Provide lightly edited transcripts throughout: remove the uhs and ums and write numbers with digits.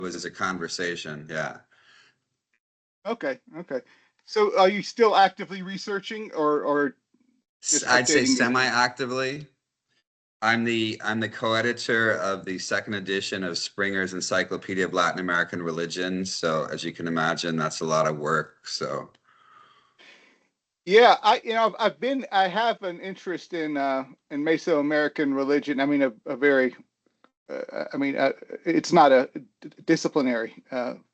was a conversation. Yeah. Okay, okay. So are you still actively researching or just I'd say updating your? semi-actively. I'm the co-editor of the second edition of Springer's Encyclopedia of Latin American Religions. So as you can imagine, that's a lot of work. So Yeah, I have an interest in Mesoamerican religion. I mean, a very I mean, it's not a disciplinary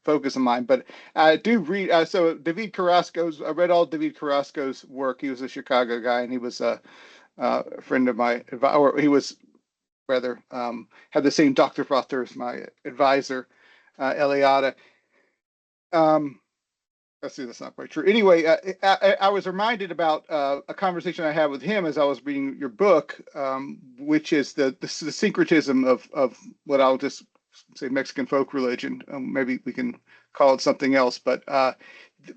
focus of mine, but I do read. So David Carrasco's, I read all David Carrasco's work. He was a Chicago guy, and he was a friend of my, or he was rather had the same doctor father as my advisor, Eliada. Um, let's see, that's not quite true. Anyway, I was reminded about a conversation I had with him as I was reading your book, which is the syncretism of what I'll just say Mexican folk religion. Maybe we can call it something else, but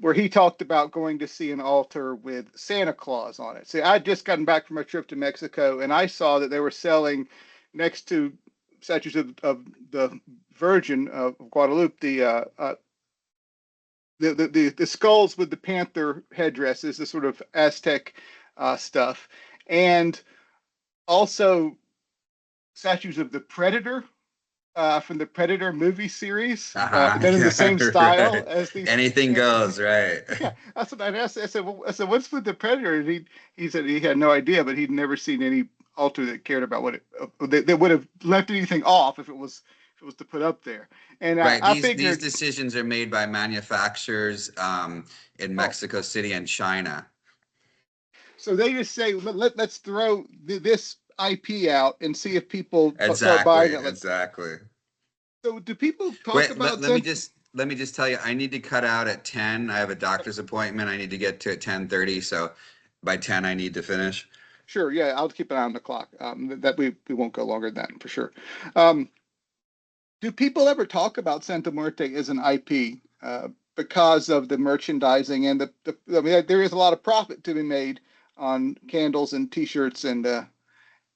where he talked about going to see an altar with Santa Claus on it. See, I'd just gotten back from a trip to Mexico, and I saw that they were selling next to statues of the Virgin of Guadalupe the skulls with the panther headdresses, the sort of Aztec stuff, and also statues of the Predator from the Predator movie series, done in the same yeah, style right. as these. Anything goes, right? Yeah, that's what I asked. I said, well, what's with the Predator? And he said he had no idea, but he'd never seen any altar that cared about what it that would have left anything off if it was to put up there. And Right. I These figured, decisions are made by manufacturers in oh, Mexico City and China. so they just say, let's throw this IP out and see if people start Exactly, buying it. Like, exactly. so do people talk Wait, about let me just tell you, I need to cut out at 10. I have a doctor's appointment. I need to get to at 10:30, so by 10 I need to finish. Sure, yeah, I'll keep an eye on the clock. That we won't go longer than that for sure. Um, do people ever talk about Santa Muerte as an IP because of the merchandising and I mean, there is a lot of profit to be made on candles and T-shirts and you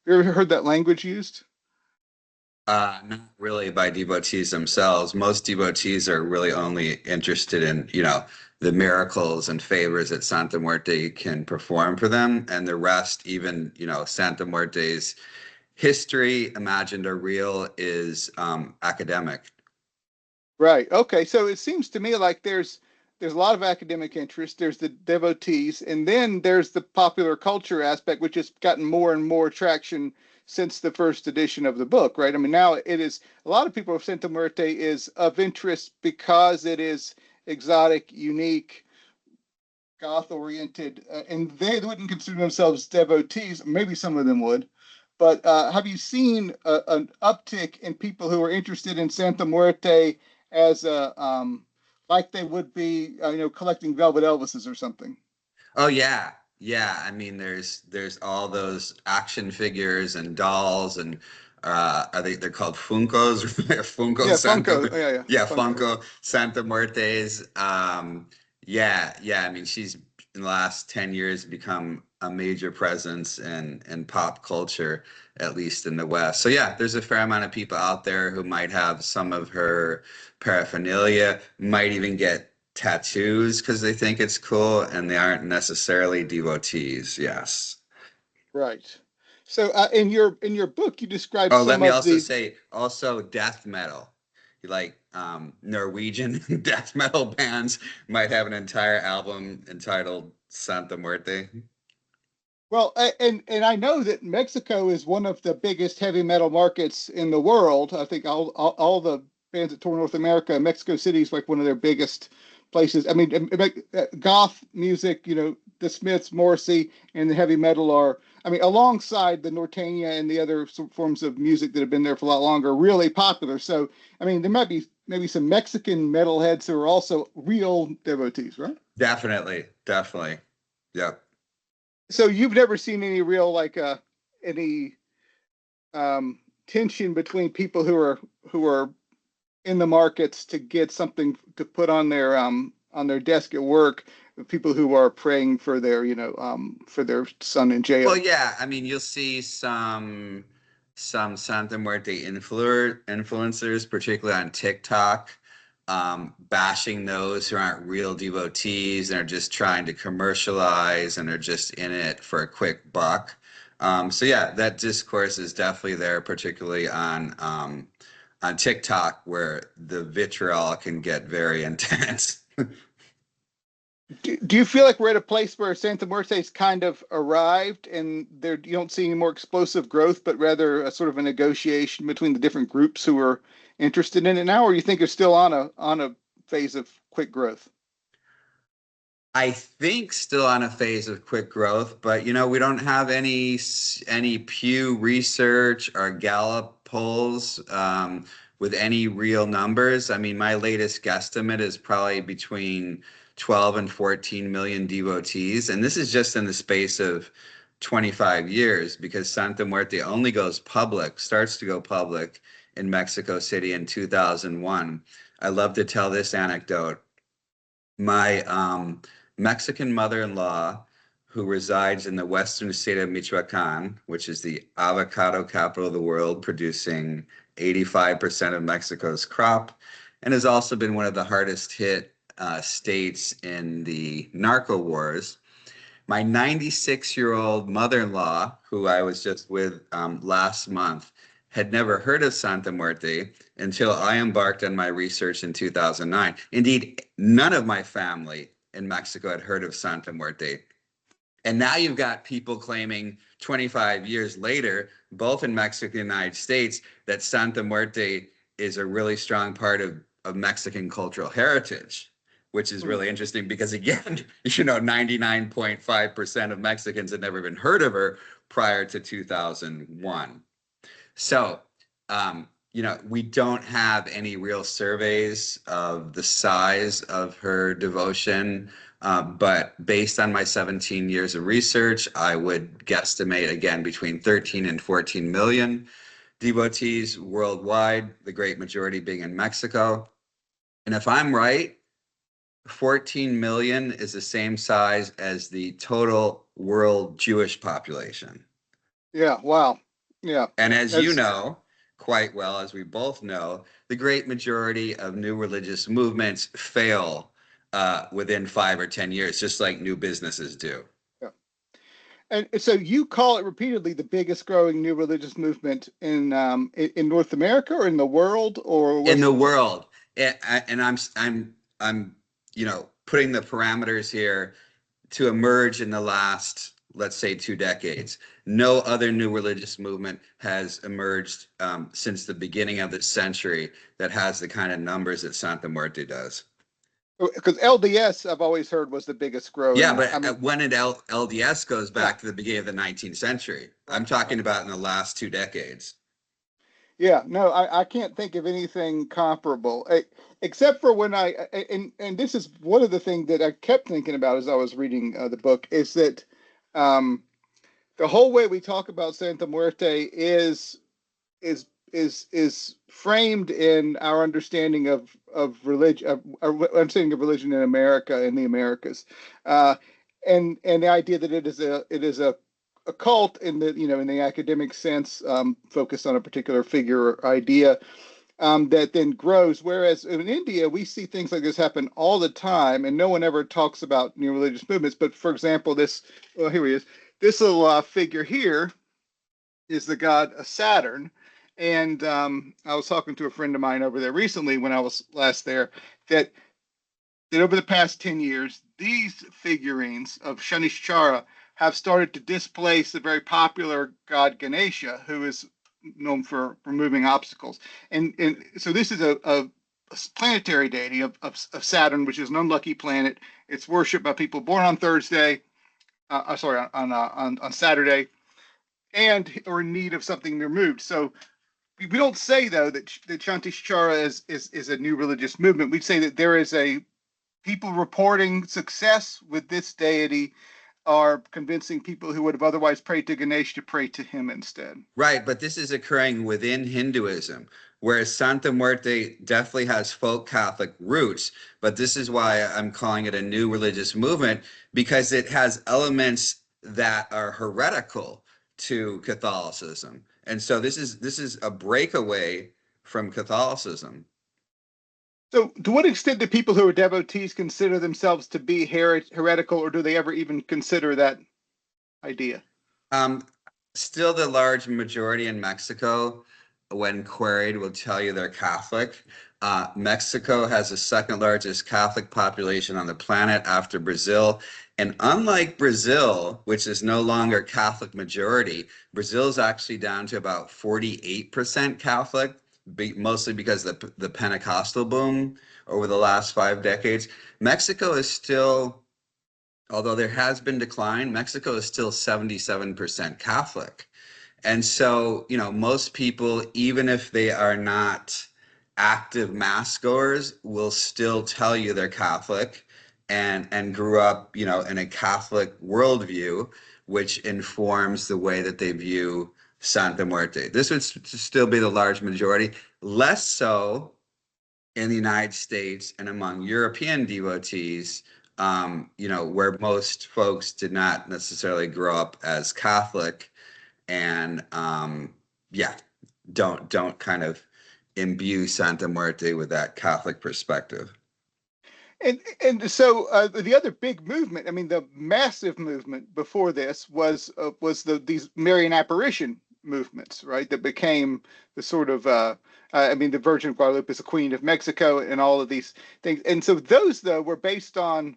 ever heard that language used? Not really by devotees themselves. Most devotees are really only interested in, the miracles and favors that Santa Muerte can perform for them, and the rest, even, Santa Muerte's history, imagined or real, is academic. Right. Okay. So it seems to me like there's a lot of academic interest. There's the devotees, and then there's the popular culture aspect, which has gotten more and more traction since the first edition of the book. Right. I mean, now it is a lot of people of Santa Muerte is of interest because it is exotic, unique, goth oriented, and they wouldn't consider themselves devotees. Maybe some of them would. But have you seen an uptick in people who are interested in Santa Muerte as a like they would be, collecting Velvet Elvises or something? Oh yeah. Yeah, I mean there's all those action figures and dolls and I think they're called Funkos Funko Yeah, Santa Funko. Yeah, yeah, yeah, Funko. Funko Santa Muertes. Yeah, I mean she's in the last 10 years become a major presence in pop culture, at least in the West. So yeah, there's a fair amount of people out there who might have some of her paraphernalia, might even get tattoos because they think it's cool and they aren't necessarily devotees. Yes. Right. So in your book, you describe Oh, let some me of also the. say also death metal. Like Norwegian death metal bands might have an entire album entitled Santa Muerte. Well, and I know that Mexico is one of the biggest heavy metal markets in the world. I think all the bands that tour North America, Mexico City is like one of their biggest places. I mean, goth music, the Smiths, Morrissey, and the heavy metal are, I mean, alongside the Norteña and the other forms of music that have been there for a lot longer, really popular. So, I mean, there might be maybe some Mexican metalheads who are also real devotees, right? Definitely, definitely. Yep. So you've never seen any real like any tension between people who are in the markets to get something to put on their desk at work, people who are praying for their for their son in Well, jail. yeah, I mean, you'll see some. some Santa Muerte influencers, particularly on TikTok, bashing those who aren't real devotees and are just trying to commercialize and are just in it for a quick buck. So yeah, that discourse is definitely there, particularly on TikTok, where the vitriol can get very intense. Do you feel like we're at a place where Santa Muerte's kind of arrived and there you don't see any more explosive growth, but rather a sort of a negotiation between the different groups who are interested in it now, or you think it's still on a phase of quick growth? I think still on a phase of quick growth, but we don't have any Pew Research or Gallup polls with any real numbers. I mean, my latest guesstimate is probably between 12 and 14 million devotees, and this is just in the space of 25 years because Santa Muerte only goes public, starts to go public in Mexico City in 2001. I love to tell this anecdote. My Mexican mother-in-law, who resides in the western state of Michoacan, which is the avocado capital of the world, producing 85% of Mexico's crop, and has also been one of the hardest hit states in the narco wars. My 96-year-old mother-in-law, who I was just with last month, had never heard of Santa Muerte until I embarked on my research in 2009. Indeed, none of my family in Mexico had heard of Santa Muerte. And now you've got people claiming 25 years later, both in Mexico and the United States, that Santa Muerte is a really strong part of Mexican cultural heritage, which is Hmm. really interesting because, again, 99.5% of Mexicans had never even heard of her prior to 2001. So, we don't have any real surveys of the size of her devotion, but based on my 17 years of research, I would guesstimate again between 13 and 14 million devotees worldwide, the great majority being in Mexico. And if I'm right, 14 million is the same size as the total world Jewish population. Yeah, wow. Yeah, And as you that's know quite well, as we both know, the great majority of new religious movements fail within 5 or 10 years, just like new businesses do. yeah. And so you call it repeatedly the biggest growing new religious movement in North America or in the world, or In what's the the world, and I'm putting the parameters here to emerge in the last, let's say, 2 decades. No other new religious movement has emerged since the beginning of this century that has the kind of numbers that Santa Muerte does. because LDS I've always heard was the biggest Yeah, growing. I but mean, when it LDS goes yeah, back to the beginning of the 19th century. I'm right, talking right. about in the last 2 decades. Yeah, no, I can't think of anything comparable, except for when and this is one of the things that I kept thinking about as I was reading the book is that um, the whole way we talk about Santa Muerte is is framed in our understanding of religion, our understanding of religion in America, in the Americas, uh, and the idea that it is a cult in the in the academic sense, focused on a particular figure or idea, that then grows. Whereas in India, we see things like this happen all the time, and no one ever talks about new religious movements. But for example, well, here he is. This little figure here is the god Saturn. And I was talking to a friend of mine over there recently when I was last there that over the past 10 years, these figurines of Shanishchara have started to displace the very popular god Ganesha, who is known for removing obstacles. And so this is a planetary deity of Saturn, which is an unlucky planet. It's worshipped by people born on Thursday, sorry, on Saturday, and are in need of something removed. So we don't say though that Shantishchara is a new religious movement. We say that there is a people reporting success with this deity are convincing people who would have otherwise prayed to Ganesh to pray to him instead. Right, but this is occurring within Hinduism, whereas Santa Muerte definitely has folk Catholic roots. But this is why I'm calling it a new religious movement, because it has elements that are heretical to Catholicism. And so this is a breakaway from Catholicism. So, to what extent do people who are devotees consider themselves to be heretical, or do they ever even consider that idea? Um, Still the large majority in Mexico, when queried, will tell you they're Catholic. Mexico has the second largest Catholic population on the planet after Brazil. And unlike Brazil, which is no longer Catholic majority, Brazil is actually down to about 48% Catholic, mostly because of the Pentecostal boom over the last 5 decades. Mexico is still, although there has been decline, Mexico is still 77% Catholic. And so, most people, even if they are not active mass goers, will still tell you they're Catholic and grew up, in a Catholic worldview, which informs the way that they view Santa Muerte. This would still be the large majority, less so in the United States and among European devotees, where most folks did not necessarily grow up as Catholic, and yeah, don't kind of imbue Santa Muerte with that Catholic perspective. And so the other big movement, I mean, the massive movement before this was these Marian apparition movements, right? That became the sort of I mean, the Virgin of Guadalupe is the Queen of Mexico, and all of these things. And so those, though, were based on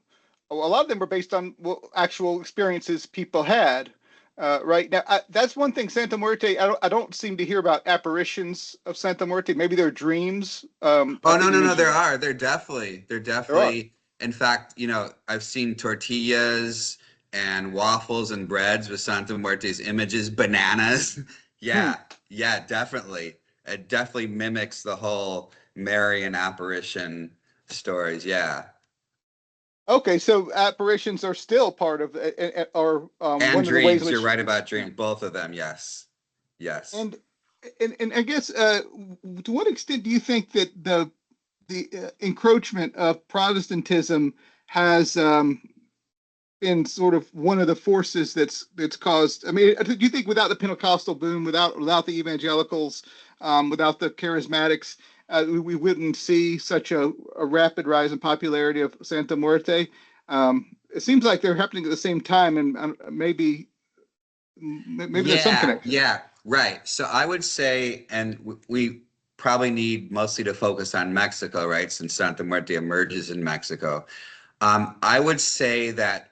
a lot of them were based on, well, actual experiences people had. Right now, that's one thing. Santa Muerte, I don't seem to hear about apparitions of Santa Muerte. Maybe they're dreams. I Oh, no, think you no, no, there mentioned are. They're there are. definitely, in fact, I've seen tortillas and waffles and breads with Santa Muerte's images, bananas. Hmm. Yeah, yeah, definitely. It definitely mimics the whole Marian apparition stories. Yeah. Okay, so apparitions are still part of, or And one of the ways in dreams. You're which, right about yeah. dreams. Both of them. Yes. Yes. And and I guess to what extent do you think that the encroachment of Protestantism has been sort of one of the forces that's caused? I mean, do you think without the Pentecostal boom, without the evangelicals, without the charismatics, we wouldn't see such a rapid rise in popularity of Santa Muerte? It seems like they're happening at the same time, and maybe there's some Yeah, connection. yeah, right. So I would say, and we probably need mostly to focus on Mexico, right? Since Santa Muerte emerges in Mexico. I would say that,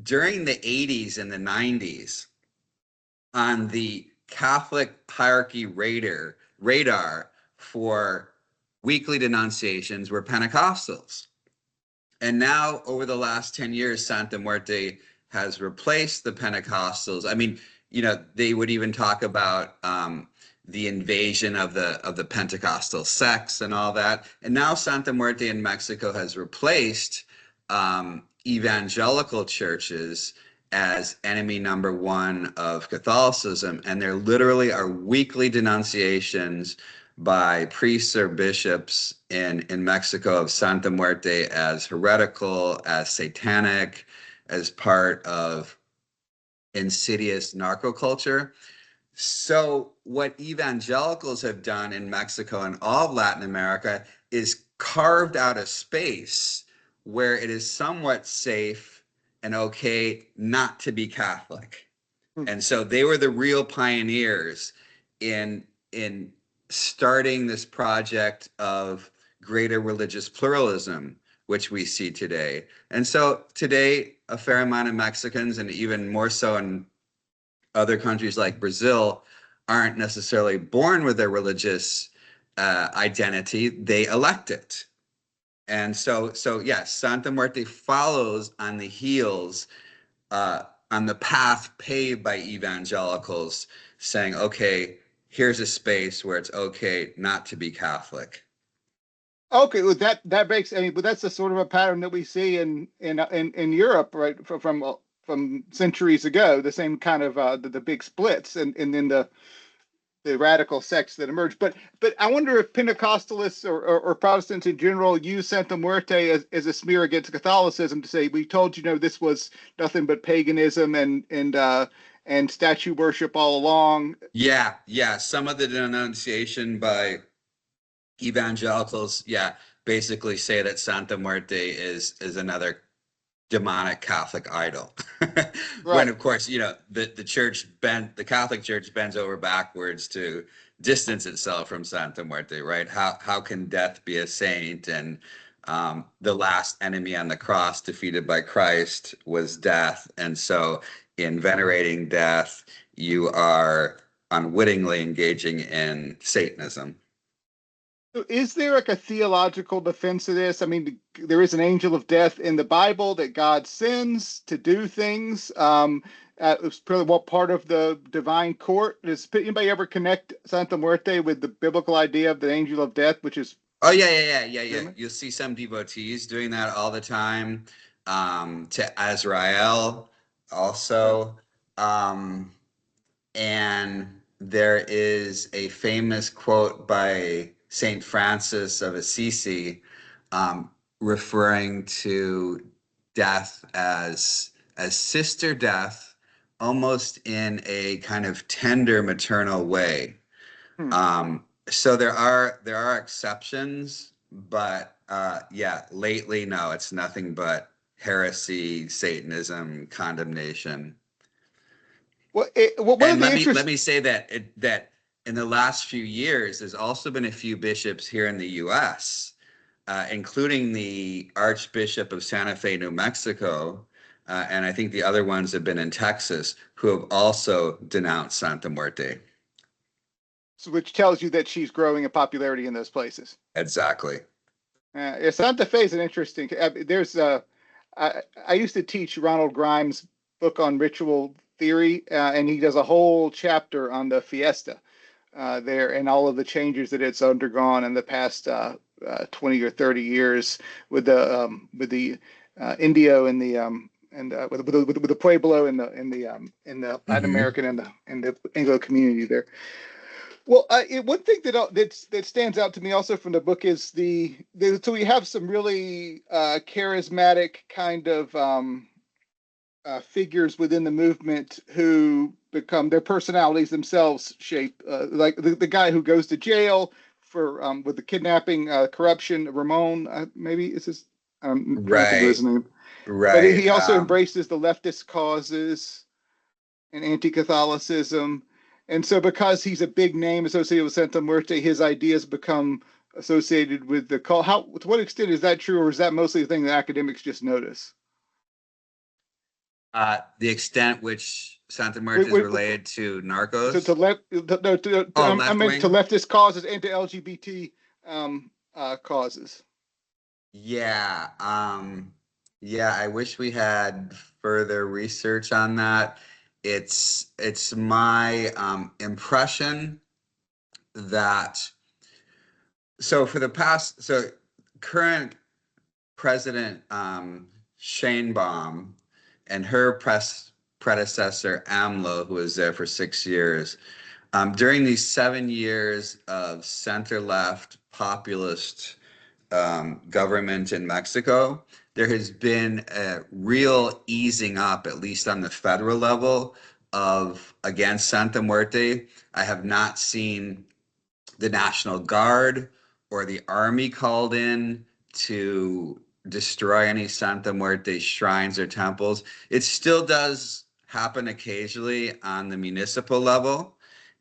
during the 80s and the 90s, on the Catholic hierarchy radar for weekly denunciations were Pentecostals. And now, over the last 10 years, Santa Muerte has replaced the Pentecostals. I mean, they would even talk about the invasion of the Pentecostal sects and all that. And now Santa Muerte in Mexico has replaced evangelical churches as enemy number one of Catholicism. And there literally are weekly denunciations by priests or bishops in Mexico of Santa Muerte as heretical, as satanic, as part of insidious narco culture. So, what evangelicals have done in Mexico and all of Latin America is carved out a space where it is somewhat safe and okay not to be Catholic. Hmm. And so they were the real pioneers in starting this project of greater religious pluralism, which we see today. And so today, a fair amount of Mexicans, and even more so in other countries like Brazil, aren't necessarily born with their religious identity; they elect it. And so yes, Santa Muerte follows on the heels, on the path paved by evangelicals, saying, okay, here's a space where it's okay not to be Catholic. Okay, well, that makes. I mean, but that's the sort of a pattern that we see in Europe, right, from centuries ago. The same kind of the big splits, and then the radical sects that emerged. But I wonder if Pentecostalists or Protestants in general use Santa Muerte as a smear against Catholicism, to say, we told you, this was nothing but paganism, and statue worship all along. Yeah, yeah. Some of the denunciation by evangelicals, yeah, basically say that Santa Muerte is another demonic Catholic idol. When Right. of course, the Catholic Church bends over backwards to distance itself from Santa Muerte, right? How can death be a saint? And the last enemy on the cross defeated by Christ was death. And so in venerating death, you are unwittingly engaging in Satanism. So is there like a theological defense of this? I mean, there is an angel of death in the Bible that God sends to do things. It's probably what part of the divine court. Does anybody ever connect Santa Muerte with the biblical idea of the angel of death, which is Oh yeah, yeah, yeah, yeah, yeah. human? You'll see some devotees doing that all the time. To Azrael Yeah. also. Um, and there is a famous quote by Saint Francis of Assisi, um, referring to death as sister death, almost in a kind of tender maternal way. Hmm. So there are exceptions, but yeah, lately, no, it's nothing but heresy, Satanism, condemnation. One of And the let interests. me say that in the last few years, there's also been a few bishops here in the U.S., including the Archbishop of Santa Fe, New Mexico, and I think the other ones have been in Texas, who have also denounced Santa Muerte. Which tells you that she's growing in popularity in those places. Exactly. Yeah, Santa Fe is an interesting. There's I used to teach Ronald Grimes' book on ritual theory, and he does a whole chapter on the fiesta there and all of the changes that it's undergone in the past 20 or 30 years with the Indio and with the Pueblo and the Latin Hmm. American and the Anglo community there. Well, one thing that stands out to me also from the book is so we have some really charismatic kind of figures within the movement who become their personalities themselves shape, like the guy who goes to jail for with the kidnapping, corruption, Ramon, maybe is his. I'm trying to think of Right, his name, but right. he also embraces the leftist causes and anti-Catholicism. And so, because he's a big name associated with Santa Muerte, his ideas become associated with the call. How, to what extent is that true, or is that mostly the thing that academics just notice? The extent which Santa Muerte With, is with, related to to narcos. left, no, Oh, I left meant to wing. leftist causes and to LGBT causes. Yeah. Yeah, I wish we had further research on that. It's my impression that so current President Sheinbaum and her predecessor AMLO, who was there for 6 years, during these 7 years of center left populist government in Mexico, there has been a real easing up, at least on the federal level, of against Santa Muerte. I have not seen the National Guard or the Army called in to destroy any Santa Muerte shrines or temples. It still does happen occasionally on the municipal level,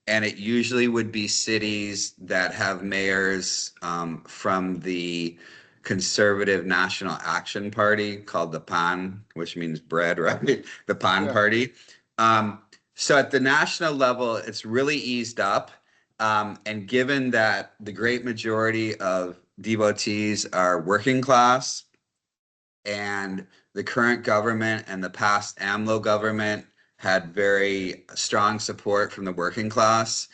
and it usually would be cities that have mayors from the Conservative National Action Party called the PAN, which means bread, right? The PAN Yeah. Party. Um, so at the national level, it's really eased up. And given that the great majority of devotees are working class, and the current government and the past AMLO government had very strong support from the working class,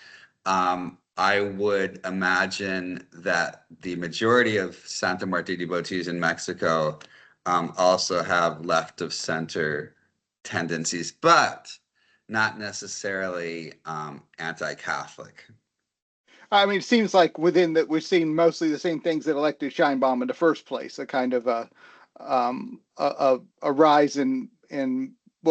I would imagine that the majority of Santa Muerte devotees in Mexico also have left of center tendencies, but not necessarily anti-Catholic. I mean, it seems like within that we're seeing mostly the same things that elected Scheinbaum in the first place, a kind of a rise in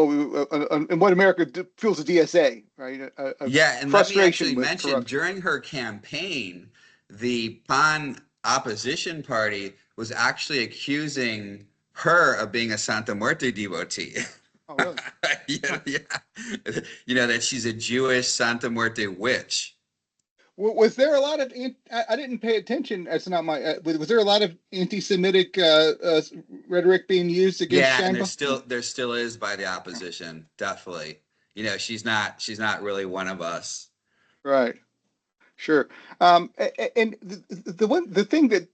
and what America feels a DSA, right? A Yeah, and let me frustration actually with mention corruption. during her campaign, the PAN opposition party was actually accusing her of being a Santa Muerte devotee. Oh, really? Yeah, Huh. yeah. You know, that she's a Jewish Santa Muerte witch. Was there a lot of? I didn't pay attention. That's not my. Was there a lot of anti-Semitic rhetoric being used against Yeah, and Sheinbaum? there still is by the opposition, definitely. You know, she's not really one of us. Right. Sure. And the thing that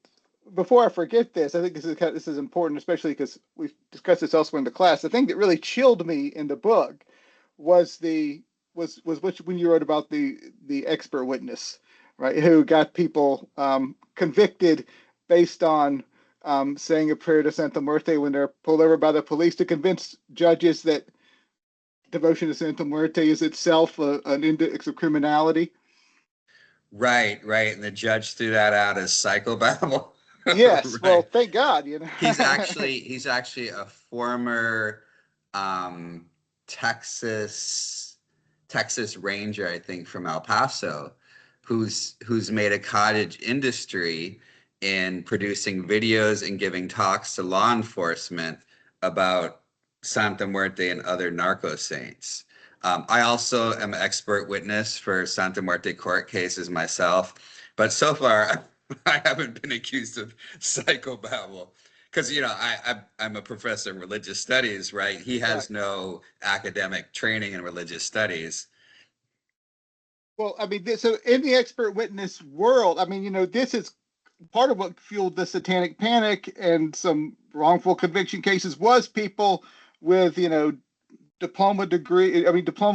before I forget this, I think this is important, especially because we've discussed this elsewhere in the class. The thing that really chilled me in the book was when you wrote about the expert witness, right? Who got people convicted based on saying a prayer to Santa Muerte when they're pulled over by the police to convince judges that devotion to Santa Muerte is itself an index of criminality. Right, right. And the judge threw that out as psychobabble. Yes, well, Right. thank God, you know. He's actually a former um, Texas Texas Ranger, I think, from El Paso, who's made a cottage industry in producing videos and giving talks to law enforcement about Santa Muerte and other narco saints. I also am an expert witness for Santa Muerte court cases myself, but so far I haven't been accused of psychobabble because you know I'm a professor in religious studies, right? He Right. has no academic training in religious studies. Well, I mean, so in the expert witness world, I mean, this is part of what fueled the satanic panic and some wrongful conviction cases was people with, diploma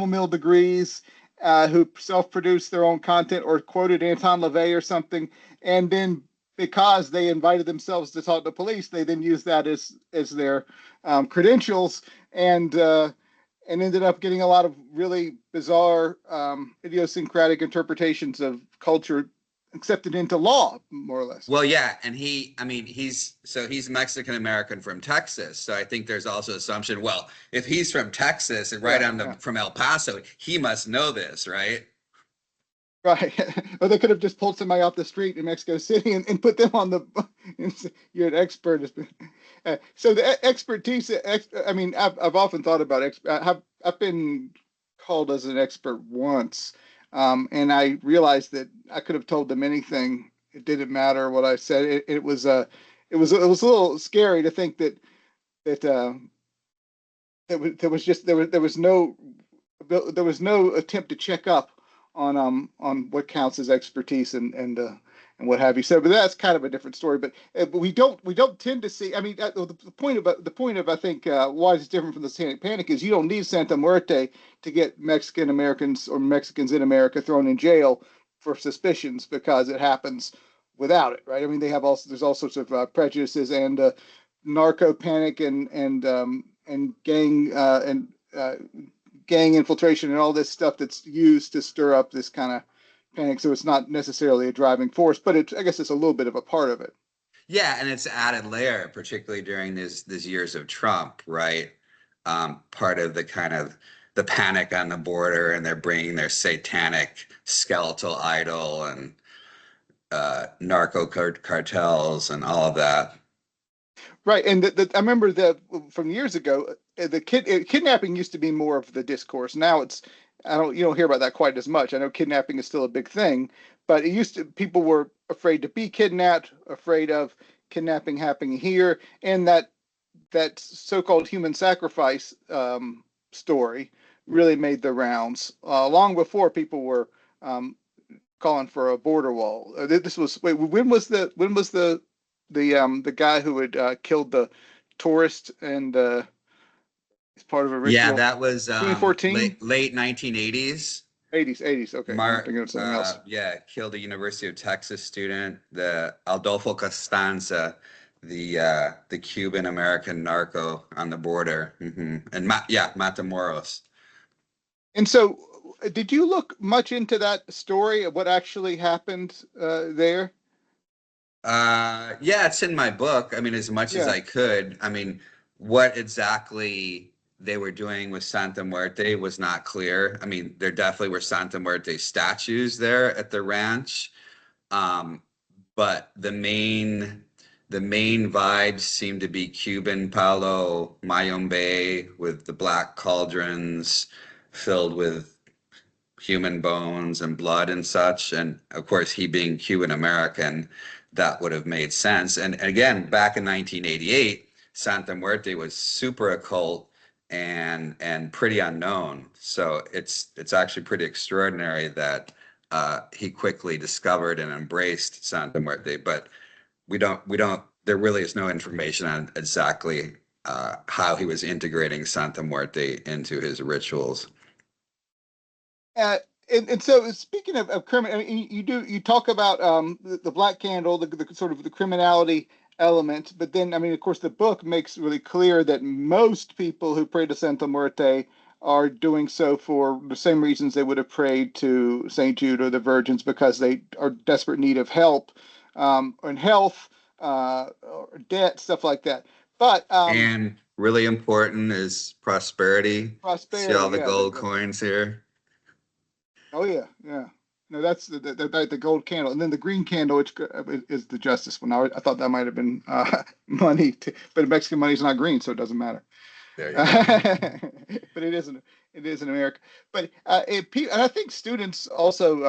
mill degrees, who self-produced their own content or quoted Anton LaVey or something, and then because they invited themselves to talk to police, they then used that as their credentials and ended up getting a lot of really bizarre, idiosyncratic interpretations of culture accepted into law, more or less. Well, yeah, and I mean, he's Mexican American from Texas, so I think there's also assumption. Well, if he's from Texas and right Yeah, on the yeah. from El Paso, he must know this, right? Right. Or they could have just pulled somebody off the street in Mexico City and put them on the. You're an expert. So the expertise. I mean, I've often thought about. I've been called as an expert once, and I realized that I could have told them anything. It didn't matter what I said. It was a little scary to think that there was just there was no attempt to check up on what counts as expertise and what have you. So, but that's kind of a different story. But we don't tend to see. I mean, the point of I think why it's different from the Satanic Panic is you don't need Santa Muerte to get Mexican Americans or Mexicans in America thrown in jail for suspicions because it happens without it, right? I mean, there's all sorts of prejudices and narco panic and gang infiltration and all this stuff that's used to stir up this kind of panic. So it's not necessarily a driving force, but I guess it's a little bit of a part of it. Yeah, and it's added layer, particularly during these years of Trump, right? Part of the kind of the panic on the border, and they're bringing their satanic skeletal idol and narco cartels and all of that. Right, and I remember from years ago, kidnapping used to be more of the discourse. Now I don't you don't hear about that quite as much. I know kidnapping is still a big thing, but it used to people were afraid to be kidnapped, afraid of kidnapping happening here, and that so-called human sacrifice story really made the rounds long before people were um, calling for a border wall. This was wait, when was the guy who had killed the tourist and as part of a Yeah, ritual? that was 2014, late 1980s. 80s. Okay, I'm thinking of something else. Yeah, killed a University of Texas student, the Adolfo Costanza, the Cuban American narco on the border, and yeah, Matamoros. And so, did you look much into that story of what actually happened there? Yeah, it's in my book. I mean, as much as Yeah. I could. I mean, what exactly? they were doing with Santa Muerte was not clear. I mean, there definitely were Santa Muerte statues there at the ranch, um, but the main vibes seem to be Cuban Palo Mayombe with the black cauldrons filled with human bones and blood and such. And of course, he being Cuban American, that would have made sense. And again, back in 1988, Santa Muerte was super occult and pretty unknown. So it's actually pretty extraordinary that he quickly discovered and embraced Santa Muerte. But we don't. There really is no information on exactly how he was integrating Santa Muerte into his rituals. Uh, and so speaking of criminal, I mean, you talk about the black candle, the sort of the criminality element, but then I mean, of course, the book makes really clear that most people who pray to Santa Muerte are doing so for the same reasons they would have prayed to Saint Jude or the Virgins, because they are desperate need of help, and health, or debt, stuff like that. But And really important is prosperity. See all prosperity, the yeah, gold coins here? oh yeah, yeah. No, that's the gold candle, and then the green candle, which is the justice one. I thought that might have been money, but Mexican money is not green, so it doesn't matter. There you go. But it isn't. It is in America. But and I think students also,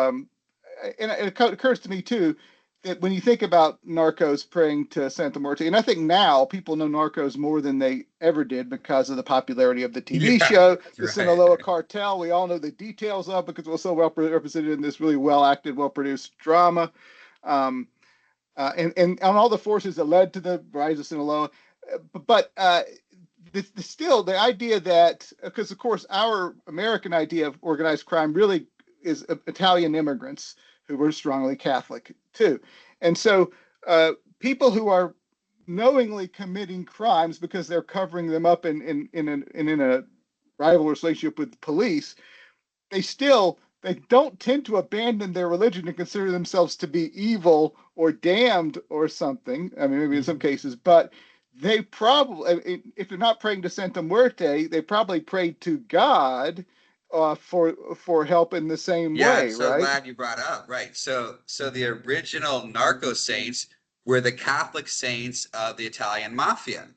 and it occurs to me too, that when you think about Narcos praying to Santa Muerte, and I think now people know Narcos more than they ever did because of the popularity of the TV Yeah, show, the right. Sinaloa cartel. We all know the details of, because it was so well represented in this really well acted, well produced drama. Um, and on all the forces that led to the rise of Sinaloa. But still, the idea that, because of course our American idea of organized crime really is Italian immigrants who were strongly Catholic too, and so people who are knowingly committing crimes because they're covering them up in a rival relationship with the police, they don't tend to abandon their religion and consider themselves to be evil or damned or something. I mean, maybe in some cases, but they probably, if they're not praying to Santa Muerte, they probably prayed to God for help in the same Yeah, I'm way, so right? glad you brought up. Right. So the original narco saints were the Catholic saints of the Italian mafia.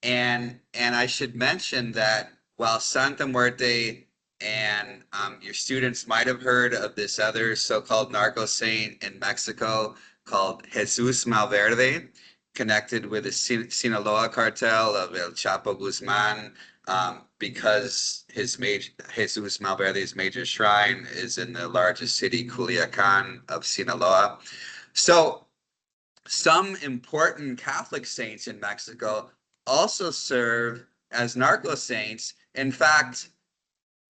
And I should mention that while Santa Muerte and your students might have heard of this other so-called narco saint in Mexico called Jesus Malverde, connected with the Sinaloa cartel of El Chapo Guzman, because Jesus Malverde's major shrine is in the largest city, Culiacan of Sinaloa. So some important Catholic saints in Mexico also serve as narco saints. In fact,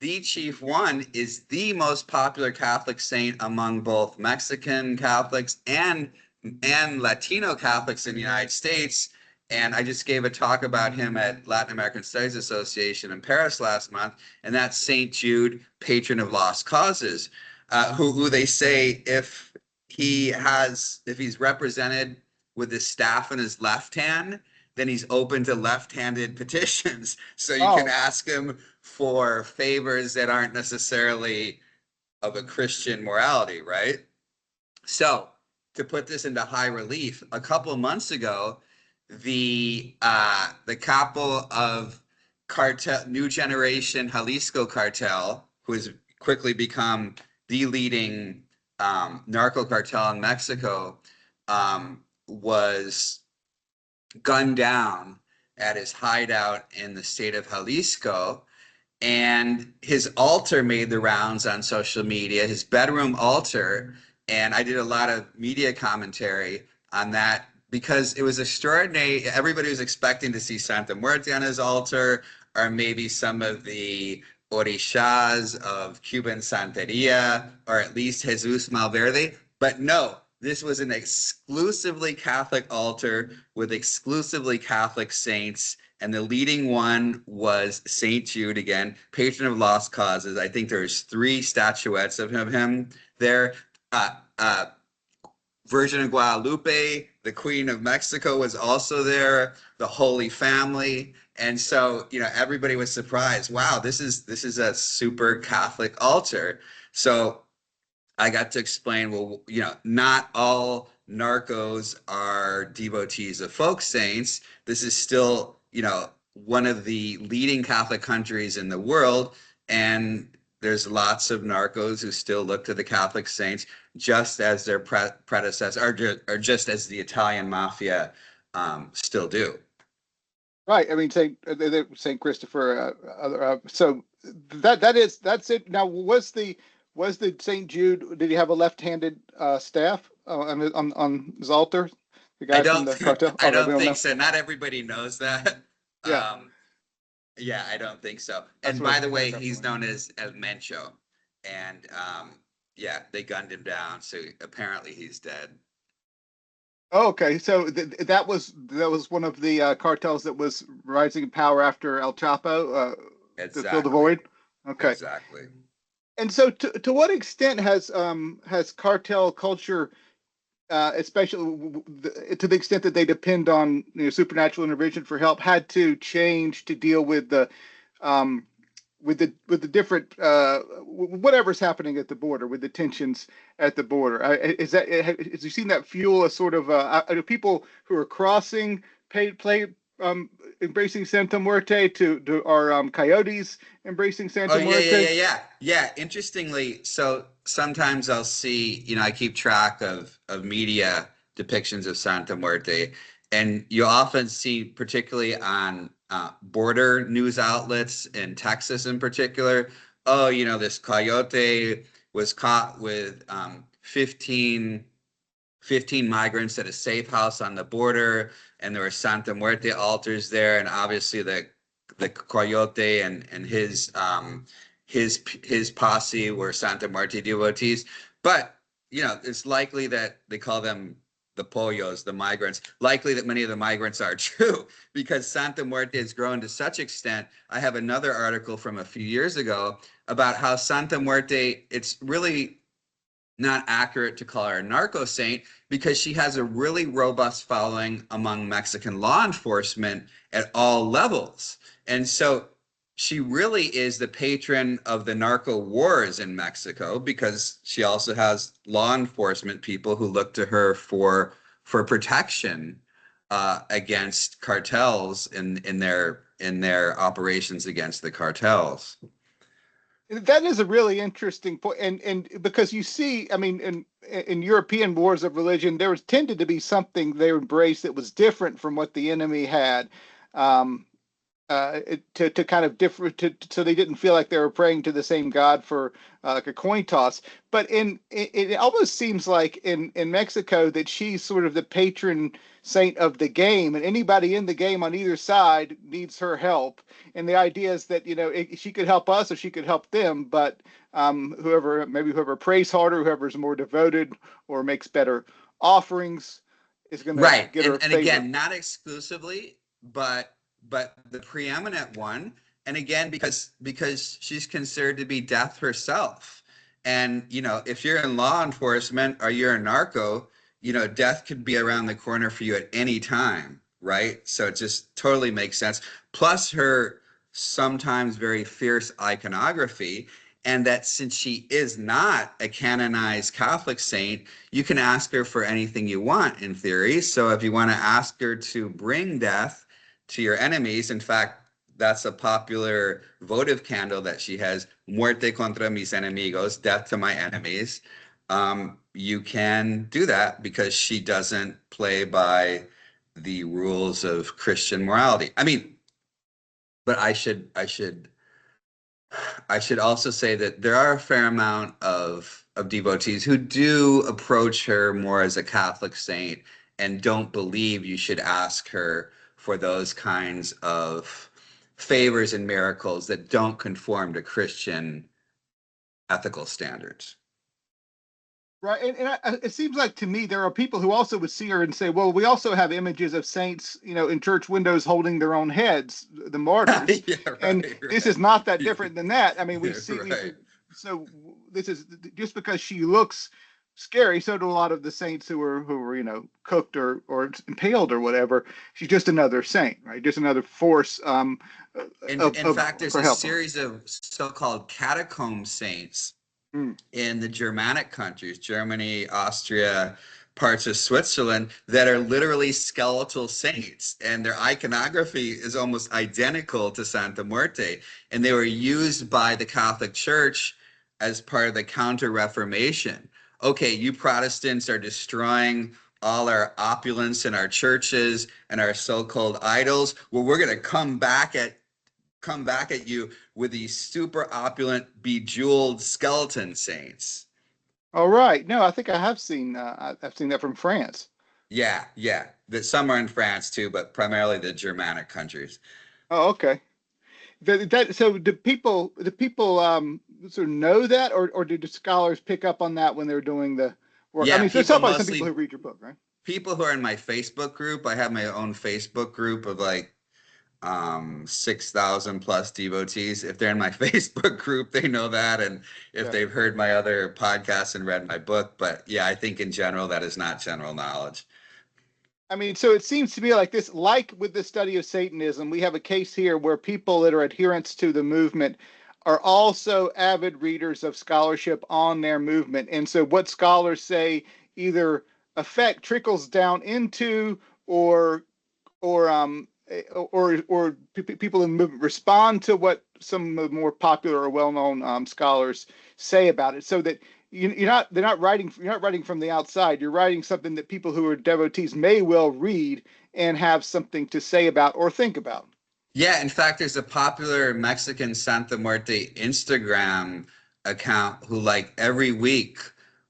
the chief one is the most popular Catholic saint among both Mexican Catholics and Latino Catholics in the United States. And I just gave a talk about him at Latin American Studies Association in Paris last month, and that's Saint Jude, patron of lost causes, who they say if he's represented with his staff in his left hand, then he's open to left-handed petitions. So you can Oh, ask him for favors that aren't necessarily of a Christian morality, right? So to put this into high relief, a couple of months ago, the capo of cartel, new generation Jalisco cartel, who has quickly become the leading narco cartel in Mexico, was gunned down at his hideout in the state of Jalisco, and his altar made the rounds on social media, his bedroom altar. And I did a lot of media commentary on that because it was extraordinary. Everybody was expecting to see Santa Muerte on his altar, or maybe some of the orishas of Cuban Santeria, or at least Jesus Malverde. But no, this was an exclusively Catholic altar with exclusively Catholic saints, and the leading one was Saint Jude, again, patron of lost causes. I think there's three statuettes of him there. Uh, uh, Virgin of Guadalupe, the Queen of Mexico was also there, the Holy Family. And so, everybody was surprised. Wow, this is a super Catholic altar. So I got to explain, well, not all narcos are devotees of folk saints. This is still, one of the leading Catholic countries in the world. And there's lots of narcos who still look to the Catholic saints just as their predecessors, or just as the Italian mafia still do. Right. I mean, Saint Christopher. So that's it. Now, was the Saint Jude? Did he have a left-handed staff on his altar? The I guy from don't the cartel. I Oh, we don't don't think know. so. Not everybody knows that. Yeah, Um, Yeah, I don't think so. that's And what I by was the way, wondering. he's known as El Mencho. And yeah, they gunned him down, so apparently he's dead. Oh, okay. So that was one of the cartels that was rising in power after El Chapo to fill the Exactly. void. Okay. Exactly. And so, to what extent has cartel culture, especially to the extent that they depend on supernatural intervention for help, had to change to deal with um, the different whatever's happening at the border, with the tensions at the border? Has you seen that fuel a sort of people who are crossing play embracing Santa Muerte to are coyotes embracing Oh Santa yeah, yeah, Muerte? yeah, yeah. Yeah, interestingly, so sometimes I'll see, I keep track of media depictions of Santa Muerte, and you often see, particularly on border news outlets in Texas in particular, oh, this coyote was caught with 15 migrants at a safe house on the border, and there were Santa Muerte altars there, and obviously the coyote and his posse were Santa Muerte devotees. But it's likely that they call them the pollos, the migrants. Likely that many of the migrants are true because Santa Muerte has grown to such extent. I have another article from a few years ago about how Santa Muerte, it's really not accurate to call her a narco saint because she has a really robust following among Mexican law enforcement at all levels. And so she really is the patron of the narco wars in Mexico because she also has law enforcement people who look to her for protection against cartels in their operations against the cartels. That is a really interesting point, and because you see, I mean, in European wars of religion, there was tended to be something they embraced that was different from what the enemy had, um, to kind of different, so they didn't feel like they were praying to the same God for like a coin toss. But it almost seems like in Mexico that she's sort of the patron saint of the game, and anybody in the game on either side needs her help. And the idea is that she could help us or she could help them, but whoever prays harder, whoever's more devoted or makes better offerings is going to Right. get her And favor. again, not exclusively, but the preeminent one. And again, because she's considered to be death herself. And if you're in law enforcement or you're a narco, death could be around the corner for you at any time, right? So it just totally makes sense. Plus her sometimes very fierce iconography, and that since she is not a canonized Catholic saint, you can ask her for anything you want in theory. So if you want to ask her to bring death to your enemies, in fact, that's a popular votive candle that she has, Muerte contra mis enemigos, death to my enemies. You can do that because she doesn't play by the rules of Christian morality. I mean, but I should also say that there are a fair amount of devotees who do approach her more as a Catholic saint and don't believe you should ask her for those kinds of favors and miracles that don't conform to Christian ethical standards. Right, it seems like to me there are people who also would see her and say, "Well, we also have images of saints, in church windows holding their own heads, the martyrs, Yeah, and right, this right. is not that different than that." I mean, we see, Right. so this is just because she looks scary. So do a lot of the saints who were cooked or impaled or whatever. She's just another saint, right? Just another force In fact, there's for a help. series of so-called catacomb saints Mm. in the Germanic countries, Germany, Austria, parts of Switzerland, that are literally skeletal saints, and their iconography is almost identical to Santa Muerte. And they were used by the Catholic Church as part of the Counter-Reformation. Okay, you Protestants are destroying all our opulence in our churches and our so-called idols. Well, we're going to come back at you with these super opulent, bejeweled skeleton saints. All right. No, I think I have seen. I've seen that from France. Yeah, yeah. Some are in France too, but primarily the Germanic countries. Oh, okay. So do people sort of know that, or do the scholars pick up on that when they're doing the work? I Yeah, mean, there's people probably some people who mostly read your book, right? people who are in my Facebook group. I have my own Facebook group of like 6,000 plus devotees. If they're in my Facebook group, they know that, and if Yeah. they've heard my other podcasts and read my book. But yeah, I think in general that is not general knowledge. I mean, so it seems to me like this, like with the study of Satanism, we have a case here where people that are adherents to the movement are also avid readers of scholarship on their movement. And so what scholars say either affect trickles down into or people in the movement respond to what some of the more popular or well-known scholars say about it, so that you're not writing from the outside. You're writing something that people who are devotees may well read and have something to say about or think about. Yeah, in fact, there's a popular Mexican Santa Muerte Instagram account who, like, every week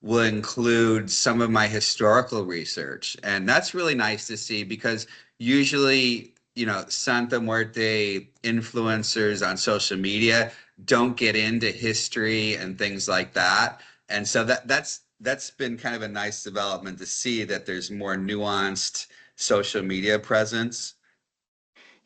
will include some of my historical research. And that's really nice to see because usually, Santa Muerte influencers on social media don't get into history and things like that. And so that's been kind of a nice development to see that there's more nuanced social media presence.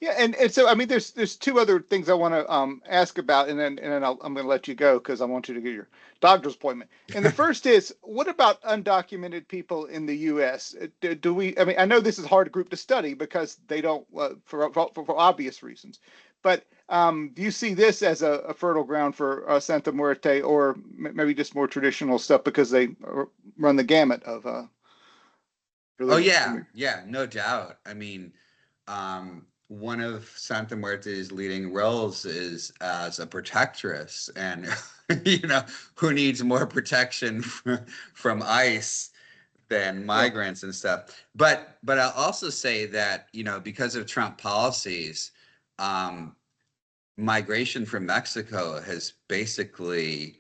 Yeah, and so I mean, there's two other things I want to ask about, and then I'm going to let you go because I want you to get your doctor's appointment. And the first is, what about undocumented people in the U.S.? Do we? I mean, I know this is a hard group to study because they don't for obvious reasons, but do you see this as a fertile ground for Santa Muerte, or maybe just more traditional stuff because they run the gamut of Oh religious? yeah, yeah, no doubt. I mean, one of Santa Muerte's leading roles is as a protectress, and who needs more protection from ICE than Yeah. migrants and stuff. But I'll also say that, because of Trump policies, um, migration from Mexico has basically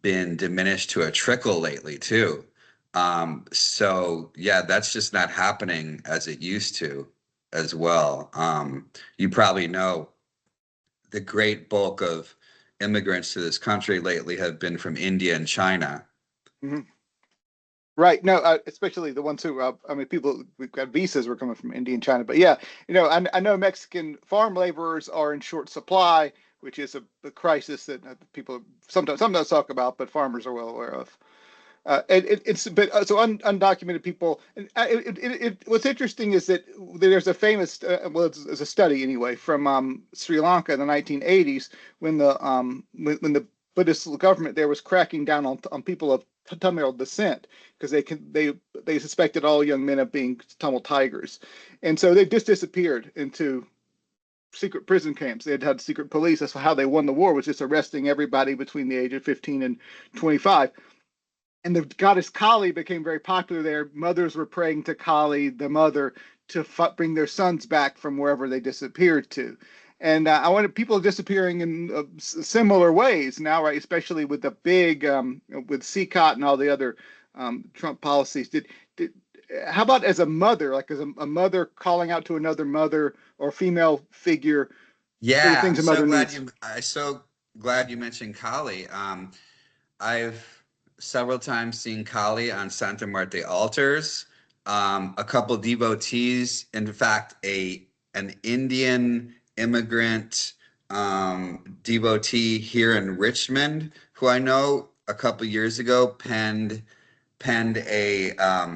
been diminished to a trickle lately too. So yeah, that's just not happening as it used to as well. You probably know the great bulk of immigrants to this country lately have been from India and China. Mhm. Right. No, especially the ones who, I mean, people we've got visas were coming from India and China. But yeah, I know Mexican farm laborers are in short supply, which is a crisis that people sometimes talk about, but farmers are well aware of. It's but so undocumented people. And what's interesting is that there's a famous, well, it's a study anyway from Sri Lanka in the 1980s when when the Buddhist government there was cracking down on people of Tamil descent because they suspected all young men of being Tamil tigers, and so they just disappeared into secret prison camps. They had secret police. That's how they won the war, was just arresting everybody between the age of 15 and 25. And the goddess Kali became very popular there. Mothers were praying to Kali, the mother, to bring their sons back from wherever they disappeared to. And I wanted people disappearing in similar ways now, right? Especially with the big, with CCOT and all the other Trump policies. How about as a mother, like as a mother calling out to another mother or female figure for the Yeah, things a mother needs? I'm so glad you mentioned Kali. I've several times seen Kali on Santa Muerte altars. A couple devotees, in fact, an Indian immigrant devotee here in Richmond, who I know, a couple years ago penned a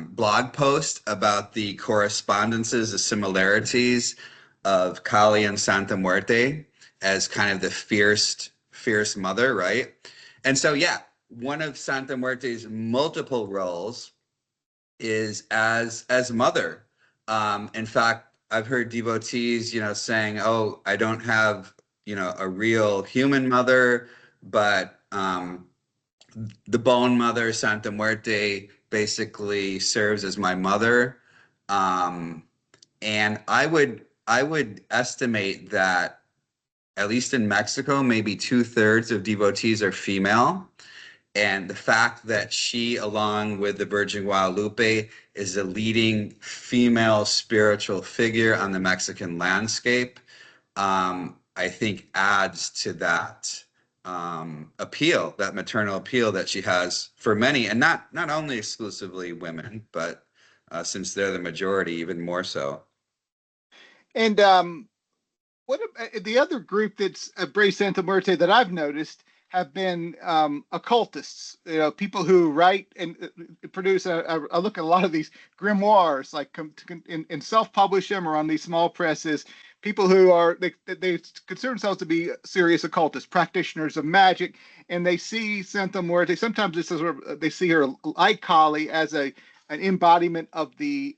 blog post about the correspondences, the similarities of Kali and Santa Muerte as kind of the fierce mother, right? And so, yeah, one of Santa Muerte's multiple roles is as mother. In fact, I've heard devotees, saying, "Oh, I don't have, a real human mother, but the bone mother, Santa Muerte, basically serves as my mother." Um, and I would estimate that at least in Mexico, maybe two-thirds of devotees are female. And the fact that she, along with the Virgin Guadalupe, is a leading female spiritual figure on the Mexican landscape, I think adds to that appeal, that maternal appeal that she has for many, and not only exclusively women, but since they're the majority, even more so. And what the other group that's embraced Santa Muerte that I've noticed have been occultists, people who write and produce. I look at a lot of these grimoires, like and self-publish them or on these small presses. People who are they consider themselves to be serious occultists, practitioners of magic, and they see Santa Muerte. Sometimes this is where they see her like Kali as an embodiment of the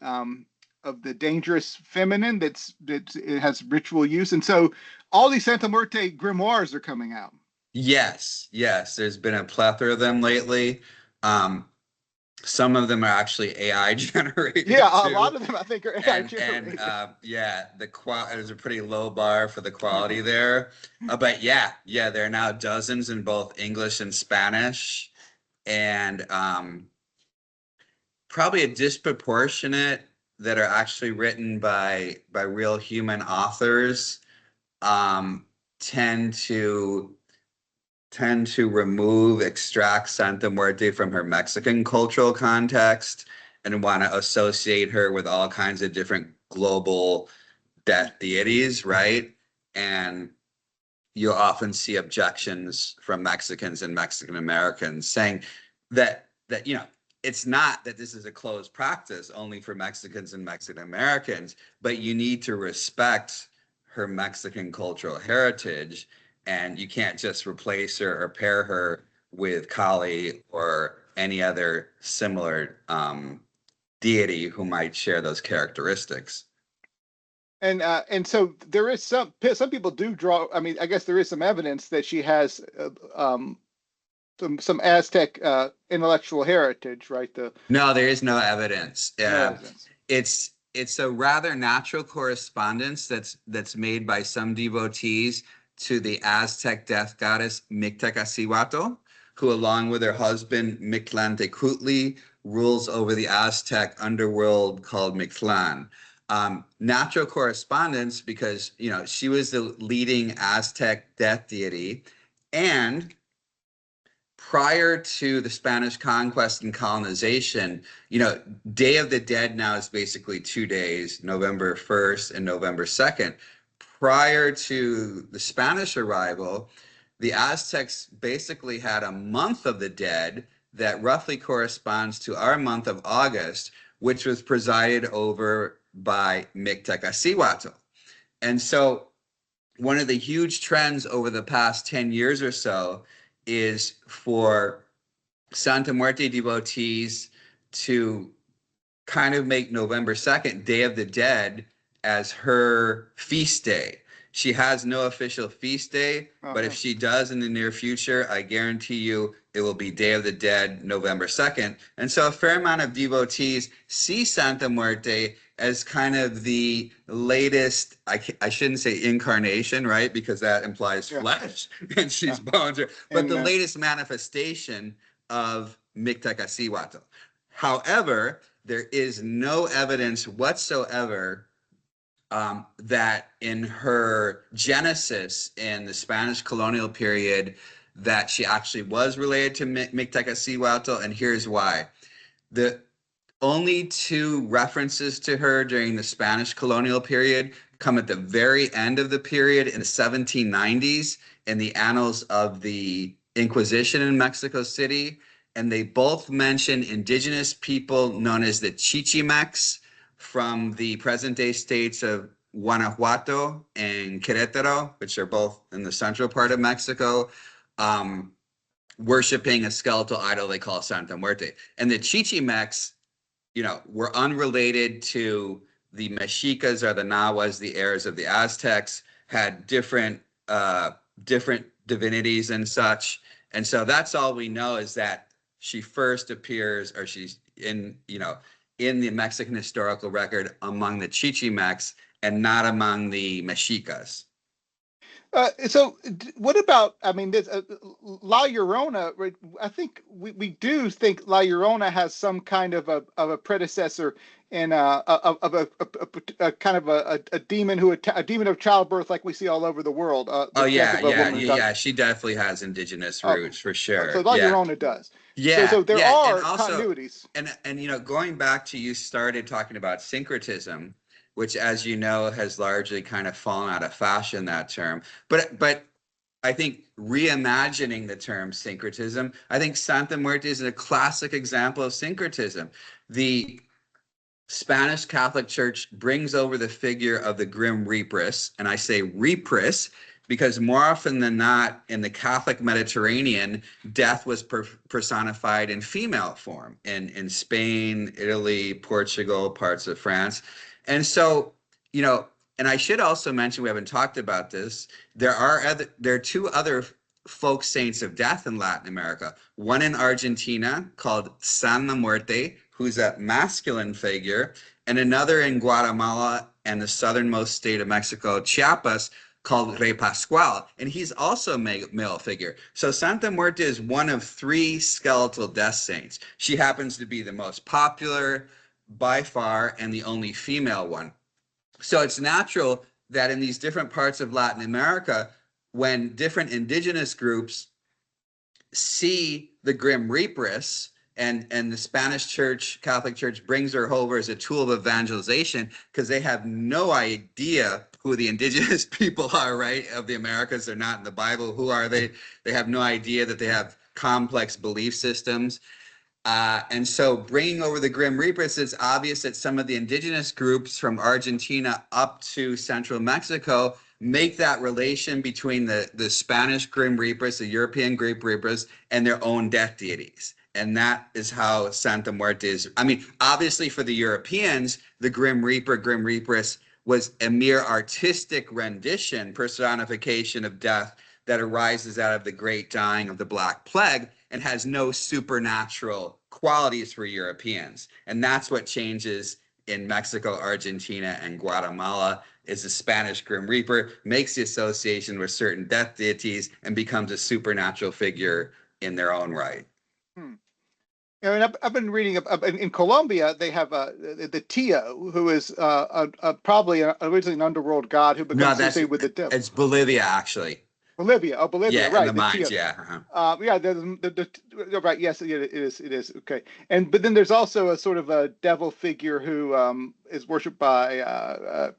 dangerous feminine that it has ritual use, and so all these Santa Muerte grimoires are coming out. Yes, yes, there's been a plethora of them lately. Um, some of them are actually AI Yeah, generated a too. lot of them I think are AI And generated. yeah, there's a pretty low bar for the quality there. But yeah, yeah, there are now dozens in both English and Spanish, and probably a disproportionate that are actually written by real human authors. Um, tend to tend to extract Santa Muerte from her Mexican cultural context and want to associate her with all kinds of different global death deities, right? And you'll often see objections from Mexicans and Mexican Americans saying that it's not that this is a closed practice only for Mexicans and Mexican Americans, but you need to respect her Mexican cultural heritage, and you can't just replace her or pair her with Kali or any other similar deity who might share those characteristics. And so there is some people do draw. I mean, I guess there is some evidence that she has some Aztec intellectual heritage, right? The No, there is no evidence. No evidence. It's a rather natural correspondence that's made by some devotees to the Aztec death goddess Mictecacihuatl, who, along with her husband Mictlantecutli, rules over the Aztec underworld called Mictlan. Natural correspondence because she was the leading Aztec death deity, and prior to the Spanish conquest and colonization, Day of the Dead now is basically 2 days, November 1st and November 2nd. Prior to the Spanish arrival, the Aztecs basically had a month of the dead that roughly corresponds to our month of August, which was presided over by Mictecacihuatl. And so one of the huge trends over the past 10 years or so is for Santa Muerte devotees to kind of make November 2nd, Day of the Dead, as her feast day. She has no official feast day, but if Uh-huh. she does in the near future, I guarantee you it will be Day of the Dead, November 2nd. And so a fair amount of devotees see Santa Muerte as kind of the latest, I shouldn't say incarnation, right? Because that implies Yeah. flesh and she's Yeah. bones, but And the latest manifestation of Mictecacihuatl. However, there is no evidence whatsoever that in her genesis in the Spanish colonial period that she actually was related to Mictecacihuatl, and here's why. The only two references to her during the Spanish colonial period come at the very end of the period in the 1790s in the annals of the Inquisition in Mexico City, and they both mention indigenous people known as the Chichimex from the present-day states of Guanajuato and Querétaro, which are both in the central part of Mexico, worshiping a skeletal idol they call Santa Muerte. And the Chichimex, were unrelated to the Mexicas or the Nahuas, the heirs of the Aztecs, had different divinities and such. And so that's all we know, is that she first appears, or she's in the Mexican historical record among the Chichimex and not among the Mexicas. So what about, I mean, this La Llorona, right? I think we do think La Llorona has some kind of a predecessor in a kind of a demon a demon of childbirth, like we see all over the world. Oh The death yeah, of a yeah, woman who yeah, died. yeah. She definitely has indigenous Okay. roots for So sure. La Yeah. Llorona does. Yeah, So there yeah, and are also, continuities. and going back to, you started talking about syncretism, which, as you know, has largely kind of fallen out of fashion, that term. But I think reimagining the term syncretism, I think Santa Muerte is a classic example of syncretism. The Spanish Catholic Church brings over the figure of the Grim Reaperess, and I say Reaperess because more often than not in the Catholic Mediterranean, death was personified in female form in Spain, Italy, Portugal, parts of France. And so, and I should also mention, we haven't talked about this, there are two other folk saints of death in Latin America. One in Argentina called Santa Muerte, who's a masculine figure, and another in Guatemala and the southernmost state of Mexico, Chiapas, called Rey Pascual, and he's also a male figure. So Santa Muerte is one of three skeletal death saints. She happens to be the most popular by far and the only female one. So it's natural that in these different parts of Latin America, when different indigenous groups see the Grim Reaperess, and the Spanish Church, Catholic Church, brings her over as a tool of evangelization, because they have no idea who the indigenous people are, right? Of the Americas, they're not in the Bible. Who are they? They have no idea that they have complex belief systems. And so bringing over the Grim Reapers, it's obvious that some of the indigenous groups from Argentina up to central Mexico make that relation between the Spanish Grim Reapers, the European Grim Reapers, and their own death deities. And that is how Santa Muerte is. I mean, obviously for the Europeans, the Grim Reaper, Grim Reaperess, was a mere artistic rendition, personification of death that arises out of the great dying of the Black Plague and has no supernatural qualities for Europeans. And that's what changes in Mexico, Argentina, and Guatemala, is the Spanish Grim Reaper makes the association with certain death deities and becomes a supernatural figure in their own right. Hmm. I mean, I've been reading in Colombia. They have the Tio, who is probably originally an underworld god who No, becomes associated with the devil. it's Bolivia, actually. Bolivia, Yeah, in right? the The mines, Tio. yeah. Yeah, right. Yes, it is. It is okay. But then there's also a sort of a devil figure who is worshipped by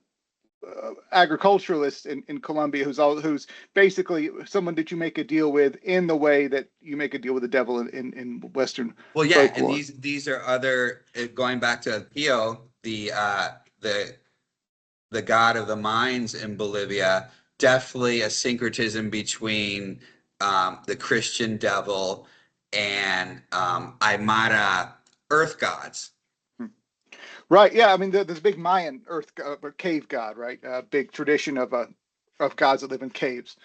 agriculturalists in Colombia, who's basically someone that you make a deal with in the way that you make a deal with the devil in Western Well, yeah, and folklore. these are other, going back to Pio, the god of the mines in Bolivia, definitely a syncretism between the Christian devil and Aymara earth gods. Right. Yeah. I mean, there's a big Mayan earth cave god, right? Big tradition of gods that live in caves.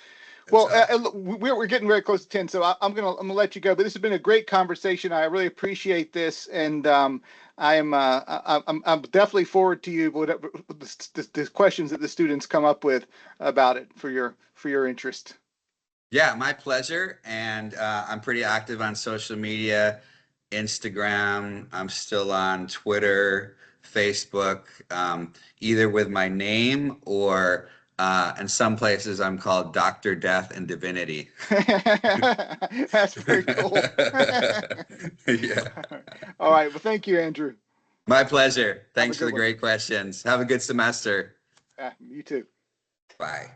That's Well, right. we're getting very close to 10, so I'm gonna let you go. But this has been a great conversation. I really appreciate this, and I'm definitely forward to you whatever the questions that the students come up with about it for your interest. Yeah, my pleasure. And I'm pretty active on social media, Instagram. I'm still on Twitter, Facebook, either with my name or in some places I'm called Dr. Death and Divinity. That's very cool. Yeah. All right. Well, thank you, Andrew. My pleasure. Have a Thanks for good the one. great questions. Have a good semester. You too. Bye.